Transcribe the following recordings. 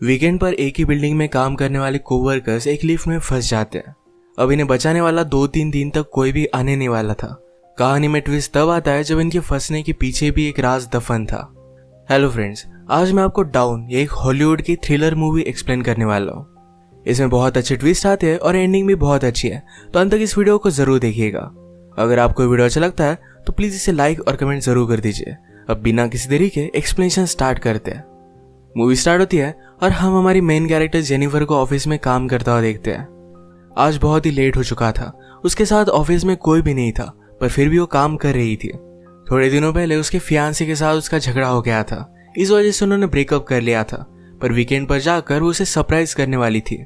Weekend पर एक ही building में काम करने वाले कोवर्कर्स एक लिफ्ट में फंस जाते हैं। अब इन्हें बचाने वाला 2-3 दिन तक कोई भी आने नहीं वाला था। कहानी में ट्विस्ट तब आता है जब इनके फंसने के पीछे भी एक राज दफन था। हेलो फ्रेंड्स, आज मैं आपको डाउन ये एक हॉलीवुड की थ्रिलर मूवी एक्सप्लेन करने वाला हूँ। इसमें बहुत अच्छे ट्विस्ट आते हैं और एंडिंग भी बहुत अच्छी है, तो अंत तक इस वीडियो को जरूर देखिएगा। अगर आपको वीडियो अच्छा लगता है तो प्लीज इसे लाइक और कमेंट जरूर कर दीजिए। अब बिना किसी देरी के एक्सप्लेनेशन स्टार्ट करते हैं। मूवी स्टार्ट होती है और हम हमारी मेन कैरेक्टर जेनिफर को ऑफिस में काम करता हुआ देखते हैं। आज बहुत ही लेट हो चुका था। उसके साथ ऑफिस में कोई भी नहीं था, पर फिर भी वो काम कर रही थी। थोड़े दिनों पहले उसके फियांसे के साथ उसका झगड़ा हो गया था, इस वजह से उन्होंने ब्रेकअप कर लिया था। पर वीकेंड पर जाकर वो उसे सरप्राइज करने वाली थी।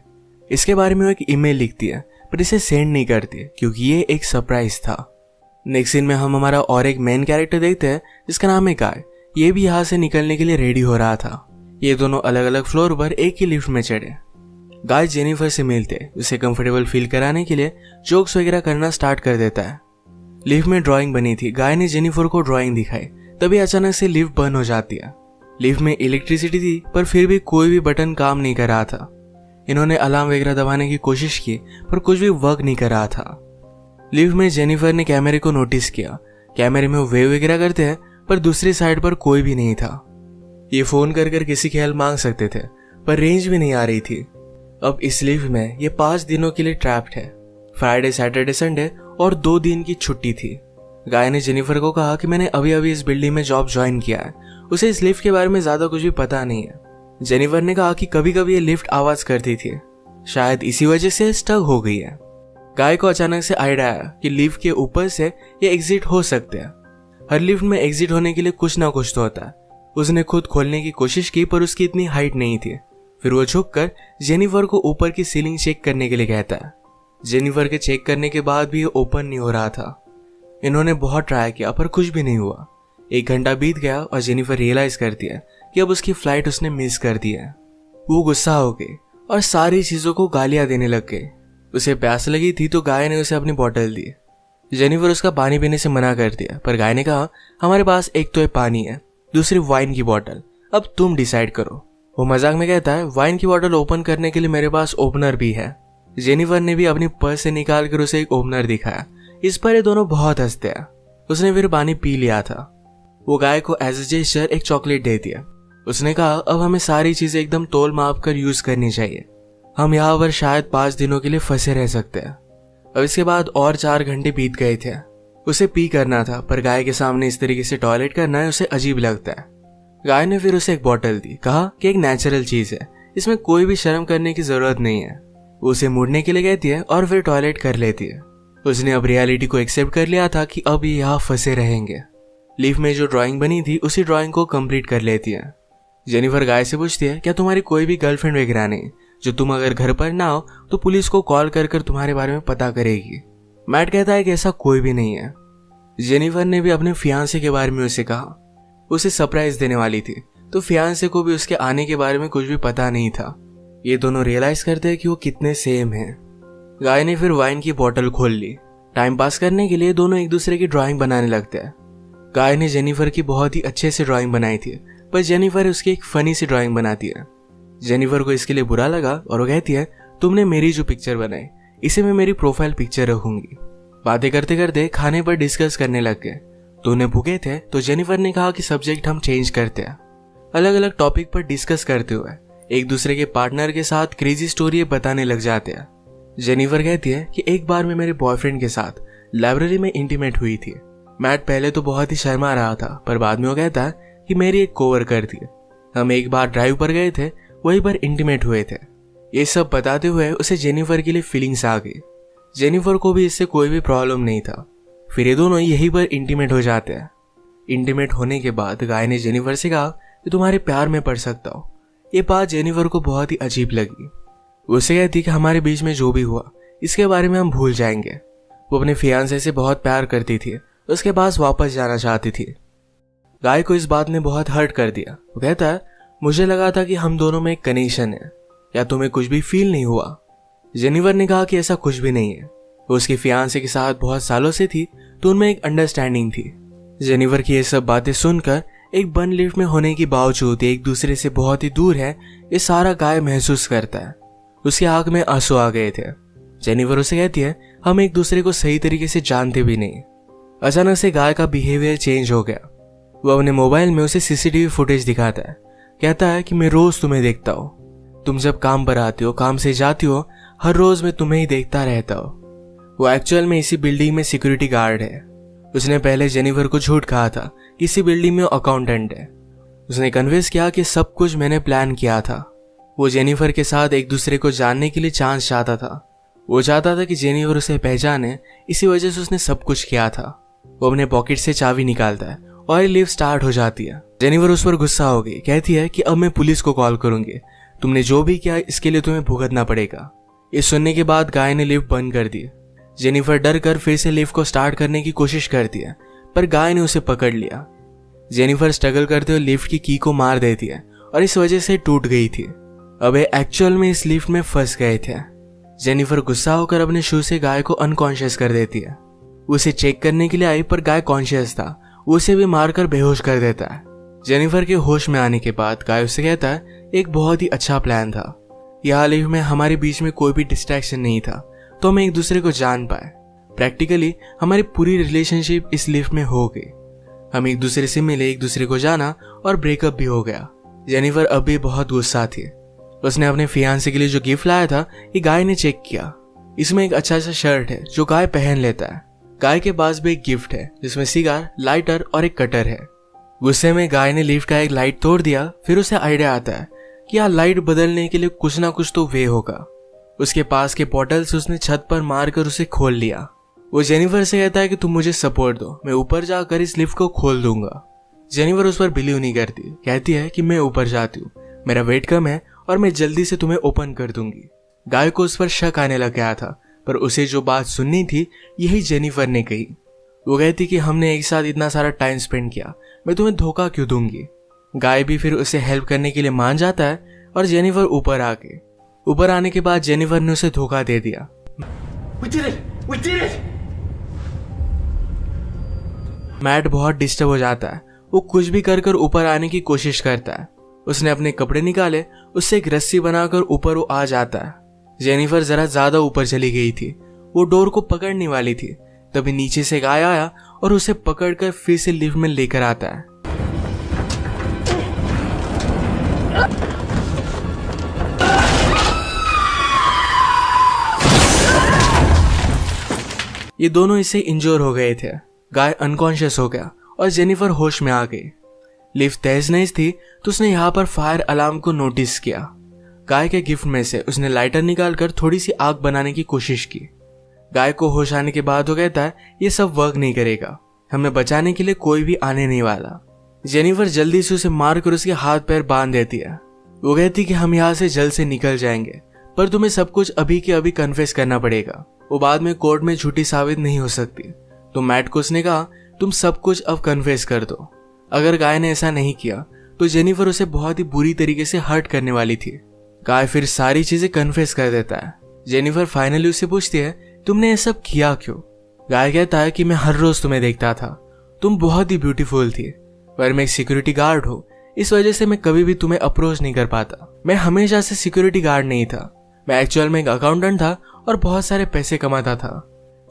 इसके बारे में वो एक ईमेल लिखती है, पर इसे सेंड नहीं करती क्योंकि ये एक सरप्राइज था। नेक्स्ट सीन में हम हमारा और एक मेन कैरेक्टर देखते हैं जिसका नाम है गाय। ये भी यहाँ से निकलने के लिए रेडी हो रहा था। ये दोनों अलग अलग फ्लोर पर एक ही लिफ्ट में चढ़े। गाय जेनिफर से मिलते उसे कंफर्टेबल फील कराने के लिए जोक्स वगैरह करना स्टार्ट कर देता है। लिफ्ट में ड्राइंग बनी थी। गाय ने जेनिफर को ड्राइंग दिखाई, तभी अचानक से लिफ्ट बंद हो जाती है। लिफ्ट में इलेक्ट्रिसिटी थी, पर फिर भी कोई भी बटन काम नहीं कर रहा था। इन्होंने अलार्म वगैरह दबाने की कोशिश की, पर कुछ भी वर्क नहीं कर रहा था। लिफ्ट में जेनिफर ने कैमरे को नोटिस किया। कैमरे में वो वेव वगैरह करते हैं, पर दूसरी साइड पर कोई भी नहीं था। ये फोन कर किसी की हेल्प मांग सकते थे, पर रेंज भी नहीं आ रही थी। अब इस लिफ्ट में ये 5 दिनों के लिए ट्रैप्ड है। फ्राइडे, सैटरडे, संडे और 2 दिन की छुट्टी थी। गाय ने जेनिफर को कहा कि मैंने अभी अभी इस बिल्डिंग में जॉब ज्वाइन किया है, उसे इस लिफ्ट के बारे में ज्यादा कुछ भी पता नहीं है। जेनिफर ने कहा कि कभी कभी ये लिफ्ट आवाज करती थी, शायद इसी वजह से स्टक हो गई है। गाय को अचानक से आइडिया आया कि लिफ्ट के ऊपर से ये एग्जिट हो सकते हैं। हर लिफ्ट में एग्जिट होने के लिए कुछ ना कुछ तो होता है। उसने खुद खोलने की कोशिश की, पर उसकी इतनी हाइट नहीं थी। फिर वो झुककर जेनिफर को ऊपर की सीलिंग चेक करने के लिए कहता है। जेनिफर के चेक करने के बाद भी ये ओपन नहीं हो रहा था। इन्होंने बहुत ट्राई किया, पर कुछ भी नहीं हुआ। 1 घंटा बीत गया और जेनिफर रियलाइज करती है कि अब उसकी फ्लाइट उसने मिस कर दी है। वो गुस्सा हो गई और सारी चीजों को गालियां देने लग गई। उसे प्यास लगी थी तो गाय ने उसे अपनी बोतल दी। जेनिफर उसका पानी पीने से मना कर दिया, पर गाय ने कहा हमारे पास एक तो ये पानी है, दूसरी वाइन की बोतल, अब तुम डिसाइड करो। वो मजाक में कहता है वाइन की बोतल ओपन करने के लिए मेरे पास ओपनर भी है। जेनिफर ने भी अपनी पर्स से निकाल कर उसे एक ओपनर दिखाया। इस पर ये दोनों बहुत हंसते हैं। उसने फिर पानी पी लिया था। वो गाय को एज ए जेस्चर एक चॉकलेट दे दिया। उसने कहा अब हमें सारी चीजें एकदम तोल माप कर यूज करनी चाहिए। हम यहाँ पर शायद 5 दिनों के लिए फंसे रह सकते हैं। अब इसके बाद और 4 घंटे बीत गए थे। उसे पी करना था, पर गाय के सामने इस तरीके से टॉयलेट करना है उसे अजीब लगता है। गाय ने फिर उसे एक बोतल दी, कहा कि एक नेचुरल चीज है, इसमें कोई भी शर्म करने की जरूरत नहीं है। वो उसे मुड़ने के लिए कहती है और फिर टॉयलेट कर लेती है। उसने अब रियलिटी को एक्सेप्ट कर लिया था कि अब ये यहाँ फंसे रहेंगे। लिफ्ट में जो ड्राइंग बनी थी उसी ड्राइंग को कंप्लीट कर लेती है। जेनिफर गाय से पूछती है क्या तुम्हारी कोई भी गर्लफ्रेंड वगैरह नहीं, जो तुम अगर घर पर ना हो तो पुलिस को कॉल कर तुम्हारे बारे में पता करेगी। मैट कहता है कि ऐसा कोई भी नहीं है। जेनिफर ने भी अपने फियांसे के बारे में उसे कहा। उसे सरप्राइज देने वाली थी, तो फियांसे को भी उसके आने के बारे में कुछ भी पता नहीं था। ये दोनों रियलाइज करते हैं कि वो कितने सेम हैं। गाय ने फिर वाइन की बोतल खोल ली। टाइम पास करने के लिए दोनों एक दूसरे की ड्राइंग बनाने लगते हैं। गाय ने जेनिफर की बहुत ही अच्छे से ड्राइंग बनाई थी, पर जेनिफर उसकी एक फनी सी ड्राइंग बनाती है। जेनिफर को इसके लिए बुरा लगा और वो कहती है तुमने मेरी जो पिक्चर बनाई इसे मैं मेरी प्रोफाइल पिक्चर रखूंगी। बातें करते करते खाने पर डिस्कस करने लग गए। दोनों भूखे थे तो जेनिफर ने कहा कि सब्जेक्ट हम चेंज करते हैं। अलग अलग टॉपिक पर डिस्कस करते हुए एक दूसरे के पार्टनर के साथ क्रेजी स्टोरी बताने लग जाते हैं। जेनिफर कहती है कि एक बार मैं मेरे बॉयफ्रेंड के साथ लाइब्रेरी में इंटीमेट हुई थी। मैट पहले तो बहुत ही शर्मा रहा था, पर बाद में वो कहता है कि मेरी एक कोवर्कर थी। हम एक बार ड्राइव पर गए थे, वहीं पर इंटीमेट हुए थे। ये सब बताते हुए उसे जेनिफर के लिए फीलिंग्स आ गई। जेनिफर को भी इससे कोई भी प्रॉब्लम नहीं था। फिर ये दोनों यहीं पर इंटीमेट हो जाते हैं। इंटीमेट होने के बाद गाय ने जेनिफर से कहा कि तुम्हारे प्यार में पड़ सकता हो। ये बात जेनिफर को बहुत ही अजीब लगी। उसे कहती कि हमारे बीच में जो भी हुआ इसके बारे में हम भूल जाएंगे। वो अपने फियांसे से बहुत प्यार करती थी, उसके पास वापस जाना चाहती थी। गाय को इस बात ने बहुत हर्ट कर दिया। वो कहता है मुझे लगा था कि हम दोनों में एक कनेक्शन है, या तुम्हें कुछ भी फील नहीं हुआ। जेनिफर ने कहा कि ऐसा कुछ भी नहीं है। वो उसके फियांसे के साथ बहुत सालों से थी, तो उनमें एक अंडरस्टैंडिंग थी। जेनिफर की ये सब बातें सुनकर एक बंद लिफ्ट में होने के बावजूद एक दूसरे से बहुत ही दूर है, ये सारा गाय महसूस करता है। उसकी आंख में आंसू आ गए थे। जेनिफर उसे कहती है हम एक दूसरे को सही तरीके से जानते भी नहीं। अचानक से गाय का बिहेवियर चेंज हो गया। वो अपने मोबाइल में उसे सीसीटीवी फुटेज दिखाता है। कहता है कि मैं रोज तुम्हें देखता हूँ, तुम जब काम पर आती हो, काम से जाती हो, हर रोज मैं तुम्हें ही देखता रहता हूँ। वो एक्चुअल में इसी बिल्डिंग में सिक्योरिटी गार्ड है। उसने पहले जेनिफर को झूठ कहा था कि इसी बिल्डिंग में अकाउंटेंट है। उसने कन्विंस किया कि सब कुछ मैंने प्लान किया था। वो जेनिफर के साथ एक दूसरे को जानने के लिए चांस चाहता था। वो चाहता था कि जेनिफर उसे पहचाने, इसी वजह से उसने सब कुछ किया था। वो अपने पॉकेट से चाबी निकालता है और लिफ्ट स्टार्ट हो जाती है। जेनिफर उस पर गुस्सा हो गई, कहती है कि अब मैं पुलिस को कॉल करूंगी, तुमने जो भी किया इसके लिए तुम्हें भुगतना पड़ेगा। ये सुनने के बाद गाय ने लिफ्ट बंद कर दी। जेनिफर डर कर फिर से लिफ्ट को स्टार्ट करने की कोशिश करती है, पर गाय ने उसे पकड़ लिया। जेनिफर स्ट्रगल करते हुए लिफ्ट की की को मार देती है और इस वजह से टूट गई थी। अब ये एक्चुअल में इस लिफ्ट में फंस गए थे। जेनिफर गुस्सा होकर अपने शू से गाय को अनकॉन्शियस कर देती है। उसे चेक करने के लिए आई, पर गाय कॉन्शियस था। वो उसे भी मारकर बेहोश कर देता है। जेनिफर के होश में आने के बाद गाय उसे कहता है एक बहुत ही अच्छा प्लान था। यहाँ लिफ्ट में हमारे बीच में कोई भी डिस्ट्रैक्शन नहीं था, तो हम एक दूसरे को जान पाए। प्रैक्टिकली हमारी पूरी रिलेशनशिप इस लिफ्ट में हो गई। हम एक दूसरे से मिले, एक दूसरे को जाना और ब्रेकअप भी हो गया। जेनिफर अब भी बहुत गुस्सा थी। उसने अपने फियांसे के लिए जो गिफ्ट लाया था, ये गाय ने चेक किया। इसमें एक अच्छा सा शर्ट है जो गाय पहन लेता है। गाय के पास भी एक गिफ्ट है जिसमें सिगार, लाइटर और एक कटर है। गुस्से में गाय ने लिफ्ट का एक लाइट तोड़ दिया। फिर उसे आइडिया आता है कि यहाँ लाइट बदलने के लिए कुछ ना कुछ तो वे होगा। उसके पास के पोर्टल्स उसने छत पर मारकर उसे खोल लिया। वो जेनिफर से कहता है कि तुम मुझे सपोर्ट दो, मैं ऊपर जाकर इस लिफ्ट को खोल दूंगा। जेनिफर उस पर बिलीव नहीं करती, कहती है कि मैं ऊपर जाती हूँ, मेरा वेट कम है और मैं जल्दी से तुम्हें ओपन कर दूंगी। गाय को उस पर शक आने लग गया था, पर उसे जो बात सुननी थी यही जेनिफर ने कही। वो कहती कि हमने एक साथ इतना सारा टाइम स्पेंड किया, मैं तुम्हें धोखा क्यों दूंगी। गाय भी फिर उसे हेल्प करने के लिए मान जाता है और जेनिफर ऊपर आने के बाद जेनिफर ने उसे धोखा दे दिया। We did it! मैट बहुत डिस्टर्ब हो जाता है। वो कुछ भी कर ऊपर आने की कोशिश करता है। उसने अपने कपड़े निकाले, उससे एक रस्सी बनाकर ऊपर वो आ जाता है। जेनिफर जरा ज्यादा ऊपर चली गई थी। वो डोर को पकड़ने वाली थी, तभी नीचे से गाय आया और उसे पकड़कर फिर से लिफ्ट में लेकर आता है। ये दोनों इससे इंजोर हो गए थे। गाय अनकॉन्शियस हो गया और जेनिफर होश में आ गई। लिफ्ट तेज नहीं थी तो उसने यहाँ पर फायर अलार्म को नोटिस किया। गाय के गिफ्ट में से उसने लाइटर निकालकर थोड़ी सी आग बनाने की कोशिश की। गाय को होश आने के बाद वो कहता है ये सब वर्क नहीं करेगा, हमें बचाने के लिए कोई भी आने नहीं वाला। जेनिफर जल्दी से उसे मारकर उसके हाथ पैर बांध देती है। वो कहती कि हम यहाँ से जल्द से निकल जाएंगे, पर तुम्हें सब कुछ अभी के अभी कन्फेस करना पड़ेगा, वो बाद में कोर्ट में झूठी साबित नहीं हो सकती। तो मैट को उसने कहा तुम सब कुछ अब कन्फेस कर दो। अगर गाय ने ऐसा नहीं किया तो जेनिफर उसे बहुत ही बुरी तरीके से हर्ट करने वाली थी। गाय फिर सारी चीजें कन्फेस कर देता है। जेनिफर फाइनली उससे पूछती है तुमने ये सब किया क्यों। गाय कहता है कि मैं हर रोज तुम्हें देखता था, तुम बहुत ही ब्यूटीफुल थी, पर मैं एक सिक्योरिटी गार्ड हूँ, इस वजह से मैं कभी भी तुम्हें अप्रोच नहीं कर पाता। मैं हमेशा से सिक्योरिटी गार्ड नहीं था, मैं एक्चुअल में एक अकाउंटेंट था और बहुत सारे पैसे कमाता था।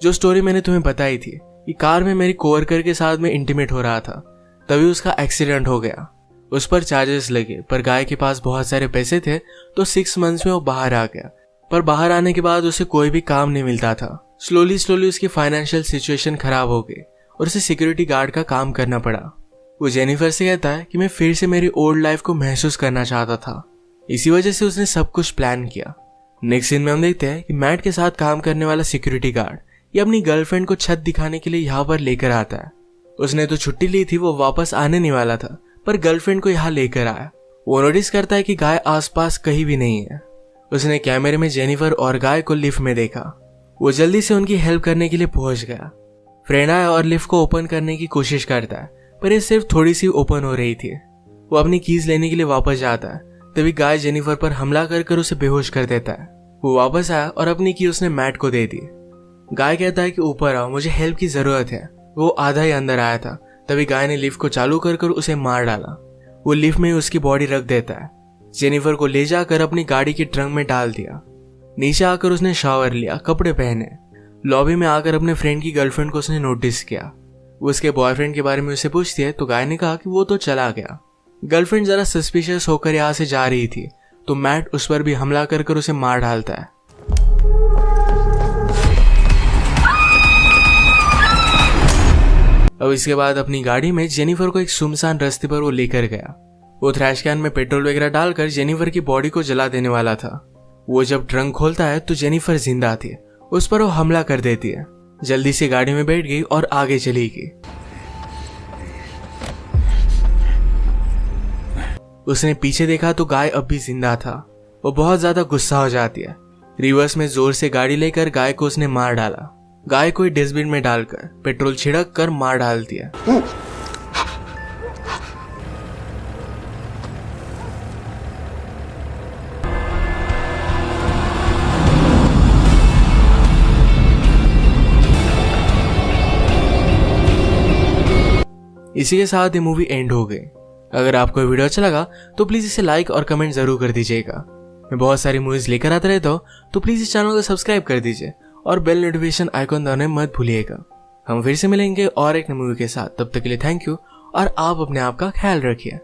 जो स्टोरी मैंने तुम्हें बताई थी कि कार में मेरी कोवर्कर के साथ में इंटीमेट हो रहा था, तभी उसका एक्सीडेंट हो गया। उस पर चार्जेस लगे, पर गाय के पास बहुत सारे पैसे थे तो 6 मंथ्स में वो बाहर आ गया। पर बाहर आने के बाद उसे कोई भी काम नहीं मिलता था। स्लोली उसकी फाइनेंशियल सिचुएशन खराब हो गई और उसे सिक्योरिटी गार्ड का काम करना पड़ा। वो जेनिफर से कहता है कि मैं फिर से मेरी ओल्ड लाइफ को महसूस करना चाहता था, इसी वजह से उसने सब कुछ प्लान किया। नेक्स्ट सीन में हम देखते हैं कि मैट के साथ काम करने वाला सिक्योरिटी गार्ड ये अपनी गर्लफ्रेंड को छत दिखाने के लिए यहाँ पर लेकर आता है। उसने तो छुट्टी ली थी, वो वापस आने नहीं वाला था, पर गर्लफ्रेंड को यहाँ लेकर आया। वो नोटिस करता है कि गाय आसपास कहीं भी नहीं है। उसने कैमरे में जेनिफर और गाय को लिफ्ट में देखा। वो जल्दी से उनकी हेल्प करने के लिए पहुंच गया। फ्रेंड आया और लिफ्ट को ओपन करने की कोशिश करता है, पर ये सिर्फ थोड़ी सी ओपन हो रही थी। वो अपनी कीज लेने के लिए वापस जाता है, तभी गाय जेनिफर पर हमला कर उसे बेहोश कर देता है। वो वापस आया और अपनी की उसने मैट को दे दी। गाय कहता है कि ऊपर आओ, मुझे हेल्प की जरूरत है। वो आधा ही अंदर आया था, तभी गाय ने लिफ्ट को चालू कर उसे मार डाला। वो लिफ्ट में उसकी बॉडी रख देता है। जेनिफर को ले जाकर अपनी गाड़ी के ट्रंक में डाल दिया। नीचे आकर उसने शावर लिया, कपड़े पहने। लॉबी में आकर अपने फ्रेंड की गर्लफ्रेंड को उसने नोटिस किया। वो उसके बॉयफ्रेंड के बारे में उसे पूछती है तो गाय ने कहा कि वो तो चला गया। गर्लफ्रेंड जरा सस्पिशियस होकर यहाँ से जा रही थी तो मैट उस पर भी हमला कर उसे मार डालता है। अब इसके बाद अपनी गाड़ी में जेनिफर को एक सुनसान रास्ते पर वो लेकर गया। वो थ्रैश कैन में पेट्रोल वगैरह डालकर जेनिफर की बॉडी को जला देने वाला था। वो जब ट्रंक खोलता है तो जेनिफर जिंदा थी। उस पर वो हमला कर देती है। जल्दी से गाड़ी में बैठ गई और आगे चली गई। उसने पीछे देखा तो गाय अब भी जिंदा था। वो बहुत ज्यादा गुस्सा हो जाती है। रिवर्स में जोर से गाड़ी लेकर गाय को उसने मार डाला। गाय को डस्टबिन में डालकर पेट्रोल छिड़क कर मार डालती है। इसी के साथ ये मूवी एंड हो गई। अगर आपको वीडियो अच्छा लगा तो प्लीज इसे लाइक और कमेंट जरूर कर दीजिएगा। मैं बहुत सारी मूवीज लेकर आता रहता हूँ तो प्लीज इस चैनल को सब्सक्राइब कर दीजिए और बेल नोटिफिकेशन आइकॉन दबाना मत भूलिएगा। हम फिर से मिलेंगे और एक नई मूवी के साथ। तब तक के लिए थैंक यू और आप अपने आप का ख्याल रखिए।